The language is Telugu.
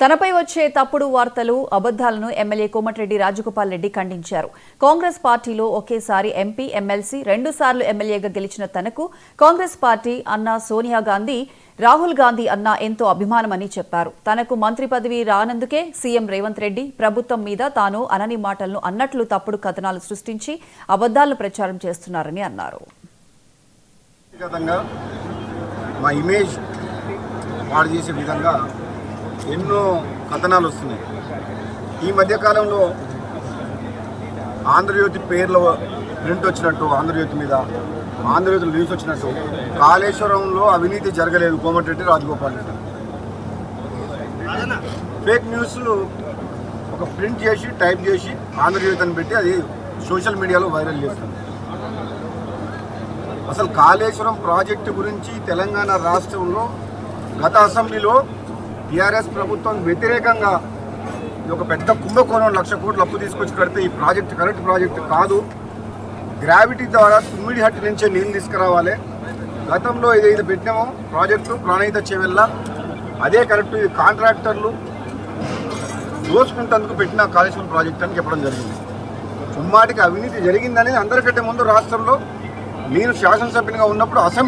తనపై వచ్చే తప్పుడు వార్తలు, అబద్దాలను ఎమ్మెల్యే కోమటిరెడ్డి రాజగోపాల్ రెడ్డి ఖండించారు. కాంగ్రెస్ పార్టీలో ఒకేసారి ఎంపీ, ఎమ్మెల్సీ, 2 సార్లు ఎమ్మెల్యేగా గెలిచిన తనకు కాంగ్రెస్ పార్టీ అన్న సోనియా గాంధీ, రాహుల్ గాంధీ అన్న ఎంతో అభిమానమని చెప్పారు. తనకు మంత్రి పదవి రానందుకే సీఎం రేవంత్ రెడ్డి ప్రభుత్వం మీద తాను అనని మాటలను అన్నట్లు తప్పుడు కథనాలు సృష్టించి అబద్దాలను ప్రచారం చేస్తున్నారని అన్నారు. మా ఇమేజ్ పాడు చేసే విధంగా ఎన్నో కథనాలు వస్తున్నాయి. ఈ మధ్యకాలంలో ఆంధ్రజ్యోతి పేర్లో ప్రింట్ వచ్చినట్టు, ఆంధ్రజ్యోతి మీద ఆంధ్రజ్యోతిలో న్యూస్ వచ్చినట్టు కాళేశ్వరంలో అవినీతి జరగలేదు కోమటిరెడ్డి రాజగోపాల్ రెడ్డి ఫేక్ న్యూస్ ఒక ప్రింట్ చేసి టైప్ చేసి ఆంధ్రజ్యోతి అని పెట్టి అది సోషల్ మీడియాలో వైరల్ చేస్తుంది. అసలు కాళేశ్వరం ప్రాజెక్టు గురించి తెలంగాణ రాష్ట్రంలో గత అసెంబ్లీలో టీఆర్ఎస్ ప్రభుత్వం వ్యతిరేకంగా ఒక పెద్ద కుంభకోణం 1,00,000 కోట్లు అప్పు తీసుకొచ్చి కడితే ఈ ప్రాజెక్టు కరెక్ట్ ప్రాజెక్టు కాదు, గ్రావిటీ ద్వారా తుమ్మిడిహట్టి నుంచే నీళ్ళు తీసుకురావాలి, గతంలో ఏదైతే పెట్టినామో ప్రాజెక్టు ప్రాణహిత చేవెళ్ళ అదే కరెక్ట్, ఇది కాంట్రాక్టర్లు దోచుకుంటేందుకు పెట్టిన కాళేశ్వరం ప్రాజెక్ట్ అని చెప్పడం జరిగింది. చుమ్మాటికి అవినీతి జరిగిందని అందరికంటే ముందు రాష్ట్రంలో నేను శాసనసభ్యునిగా ఉన్నప్పుడు అసెంబ్లీ